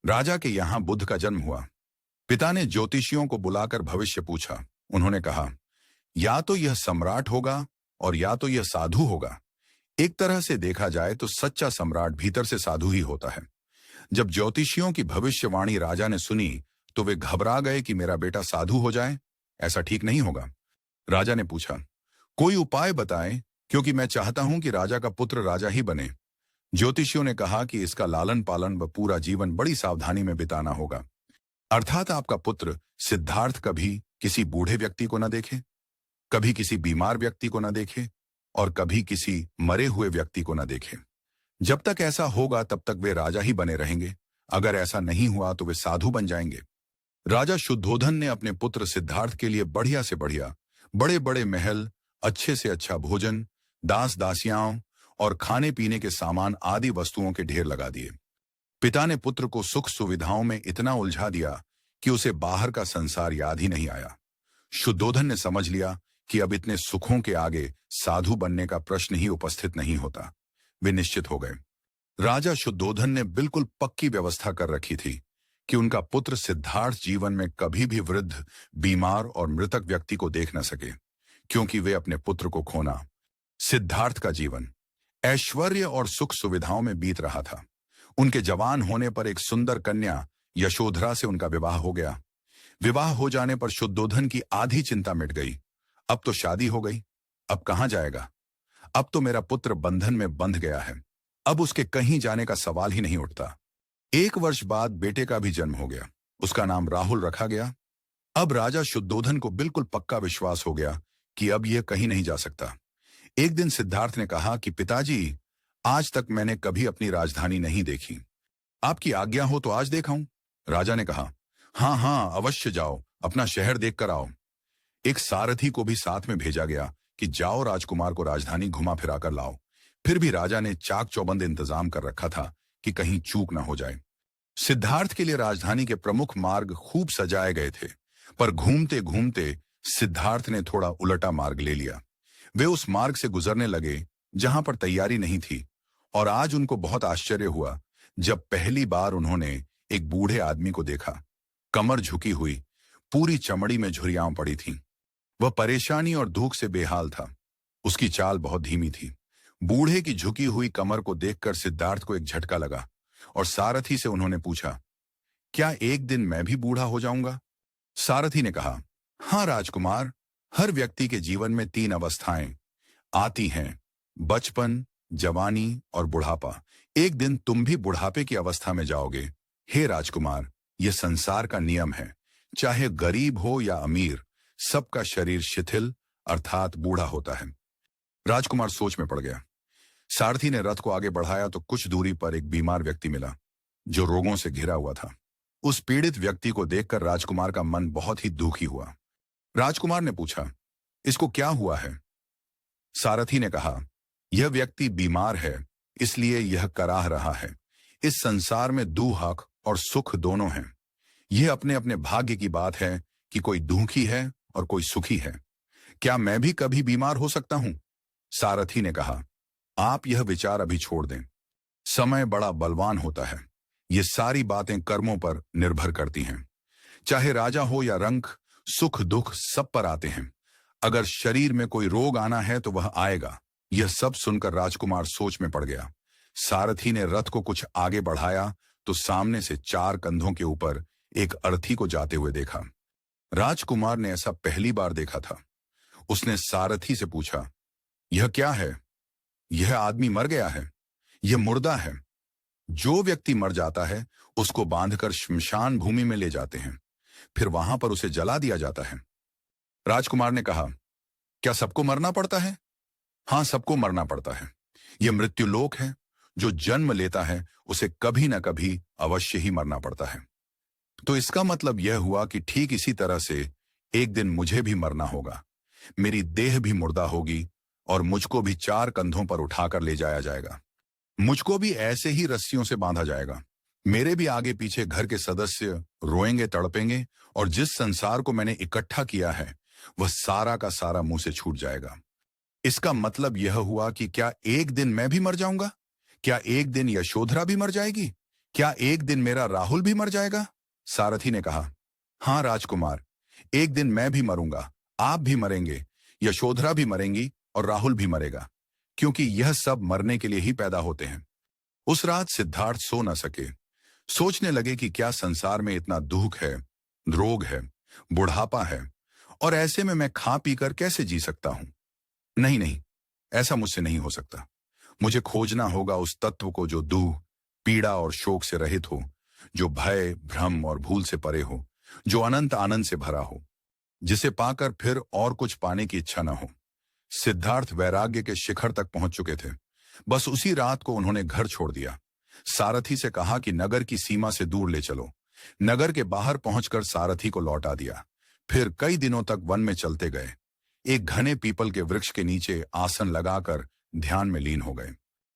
राजा के यहां बुद्ध का जन्म हुआ। पिता ने ज्योतिषियों को बुलाकर भविष्य पूछा। उन्होंने कहा, या तो यह सम्राट होगा और या तो यह साधु होगा। एक तरह से देखा जाए तो सच्चा सम्राट भीतर से साधु ही होता है। जब ज्योतिषियों की भविष्यवाणी राजा ने सुनी तो वे घबरा गए कि मेरा बेटा साधु हो जाए, ऐसा ठीक नहीं होगा। राजा ने पूछा, कोई उपाय बताएं, क्योंकि मैं चाहता हूं कि राजा का पुत्र राजा ही बने। ज्योतिषियों ने कहा कि इसका लालन पालन व पूरा जीवन बड़ी सावधानी में बिताना होगा। अर्थात आपका पुत्र सिद्धार्थ कभी किसी बूढ़े व्यक्ति को न देखे, कभी किसी बीमार व्यक्ति को न देखे और कभी किसी मरे हुए व्यक्ति को न देखे। जब तक ऐसा होगा तब तक वे राजा ही बने रहेंगे। अगर ऐसा नहीं हुआ तो वे साधु बन जाएंगे। राजा शुद्धोधन ने अपने पुत्र सिद्धार्थ के लिए बढ़िया से बढ़िया, बड़े बड़े महल, अच्छे से अच्छा भोजन, दास दासियाओं और खाने पीने के सामान आदि वस्तुओं के ढेर लगा दिए। पिता ने पुत्र को सुख सुविधाओं में इतना उलझा दिया कि उसे बाहर का संसार याद ही नहीं आया। शुद्धोधन ने समझ लिया कि अब इतने सुखों के आगे साधु बनने का प्रश्न ही उपस्थित नहीं होता। वे निश्चित हो गए। राजा शुद्धोधन ने बिल्कुल पक्की व्यवस्था कर रखी थी कि उनका पुत्र सिद्धार्थ जीवन में कभी भी वृद्ध, बीमार और मृतक व्यक्ति को देख न सके, क्योंकि वे अपने पुत्र को खोना। सिद्धार्थ का जीवन ऐश्वर्य और सुख सुविधाओं में बीत रहा था। उनके जवान होने पर एक सुंदर कन्या यशोधरा से उनका विवाह हो गया। विवाह हो जाने पर शुद्धोधन की आधी चिंता मिट गई। अब तो शादी हो गई, अब कहां जाएगा? अब तो मेरा पुत्र बंधन में बंध गया है, अब उसके कहीं जाने का सवाल ही नहीं उठता। 1 वर्ष बाद बेटे का भी जन्म हो गया। उसका नाम राहुल रखा गया। अब राजा शुद्धोधन को बिल्कुल पक्का विश्वास हो गया कि अब यह कहीं नहीं जा सकता। एक दिन सिद्धार्थ ने कहा कि पिताजी, आज तक मैंने कभी अपनी राजधानी नहीं देखी। आपकी आज्ञा हो तो आज देखाऊं। राजा ने कहा, हाँ हाँ, अवश्य जाओ, अपना शहर देख कर आओ। एक सारथी को भी साथ में भेजा गया कि जाओ राजकुमार को राजधानी घुमा फिरा कर लाओ। फिर भी राजा ने चाक चौबंद इंतजाम कर रखा था कि कहीं चूक न हो जाए। सिद्धार्थ के लिए राजधानी के प्रमुख मार्ग खूब सजाए गए थे, पर घूमते घूमते सिद्धार्थ ने थोड़ा उलटा मार्ग ले लिया। वे उस मार्ग से गुजरने लगे जहां पर तैयारी नहीं थी, और आज उनको बहुत आश्चर्य हुआ जब पहली बार उन्होंने एक बूढ़े आदमी को देखा। कमर झुकी हुई, पूरी चमड़ी में झुर्रियां पड़ी थीं। वह परेशानी और दुख से बेहाल था। उसकी चाल बहुत धीमी थी। बूढ़े की झुकी हुई कमर को देखकर सिद्धार्थ को एक झटका लगा और सारथी से उन्होंने पूछा, क्या एक दिन मैं भी बूढ़ा हो जाऊंगा? सारथी ने कहा, हाँ राजकुमार, हर व्यक्ति के जीवन में 3 अवस्थाएं आती हैं, बचपन, जवानी और बुढ़ापा। एक दिन तुम भी बुढ़ापे की अवस्था में जाओगे। हे राजकुमार, यह संसार का नियम है। चाहे गरीब हो या अमीर, सबका शरीर शिथिल अर्थात बूढ़ा होता है। राजकुमार सोच में पड़ गया। सारथी ने रथ को आगे बढ़ाया तो कुछ दूरी पर एक बीमार व्यक्ति मिला जो रोगों से घिरा हुआ था। उस पीड़ित व्यक्ति को देखकर राजकुमार का मन बहुत ही दुखी हुआ। राजकुमार ने पूछा, इसको क्या हुआ है? सारथी ने कहा, यह व्यक्ति बीमार है, इसलिए यह कराह रहा है। इस संसार में दुख और सुख दोनों हैं। यह अपने अपने भाग्य की बात है कि कोई दुखी है और कोई सुखी है। क्या मैं भी कभी बीमार हो सकता हूं? सारथी ने कहा, आप यह विचार अभी छोड़ दें। समय बड़ा बलवान होता है। ये सारी बातें कर्मों पर निर्भर करती हैं। चाहे राजा हो या रंक, सुख दुख सब पर आते हैं। अगर शरीर में कोई रोग आना है तो वह आएगा। यह सब सुनकर राजकुमार सोच में पड़ गया। सारथी ने रथ को कुछ आगे बढ़ाया तो सामने से 4 कंधों के ऊपर एक अर्थी को जाते हुए देखा। राजकुमार ने ऐसा पहली बार देखा था। उसने सारथी से पूछा, यह क्या है? यह आदमी मर गया है, यह मुर्दा है। जो व्यक्ति मर जाता है उसको बांधकर श्मशान भूमि में ले जाते हैं, फिर वहां पर उसे जला दिया जाता है। राजकुमार ने कहा, क्या सबको मरना पड़ता है? हाँ, सबको मरना पड़ता है। यह मृत्यु लोक है। जो जन्म लेता है उसे कभी न कभी अवश्य ही मरना पड़ता है। तो इसका मतलब यह हुआ कि ठीक इसी तरह से एक दिन मुझे भी मरना होगा। मेरी देह भी मुर्दा होगी और मुझको भी 4 कंधों पर उठाकर ले जाया जाएगा। मुझको भी ऐसे ही रस्सियों से बांधा जाएगा। मेरे भी आगे पीछे घर के सदस्य रोएंगे, तड़पेंगे और जिस संसार को मैंने इकट्ठा किया है वह सारा का सारा मुंह से छूट जाएगा। इसका मतलब यह हुआ कि क्या एक दिन मैं भी मर जाऊंगा? क्या एक दिन यशोधरा भी मर जाएगी? क्या एक दिन मेरा राहुल भी मर जाएगा? सारथी ने कहा, हाँ राजकुमार, एक दिन मैं भी मरूंगा, आप भी मरेंगे, यशोधरा भी मरेंगी और राहुल भी मरेगा, क्योंकि यह सब मरने के लिए ही पैदा होते हैं। उस रात सिद्धार्थ सो न सके। सोचने लगे कि क्या संसार में इतना दुख है, रोग है, बुढ़ापा है, और ऐसे में मैं खा पीकर कैसे जी सकता हूं? नहीं नहीं, ऐसा मुझसे नहीं हो सकता। मुझे खोजना होगा उस तत्व को जो दुख, पीड़ा और शोक से रहित हो, जो भय, भ्रम और भूल से परे हो, जो अनंत आनंद से भरा हो, जिसे पाकर फिर और कुछ पाने की इच्छा न हो। सिद्धार्थ वैराग्य के शिखर तक पहुंच चुके थे। बस उसी रात को उन्होंने घर छोड़ दिया। सारथी से कहा कि नगर की सीमा से दूर ले चलो। नगर के बाहर पहुंचकर सारथी को लौटा दिया। फिर कई दिनों तक वन में चलते गए। एक घने पीपल के वृक्ष के नीचे आसन लगाकर ध्यान में लीन हो गए।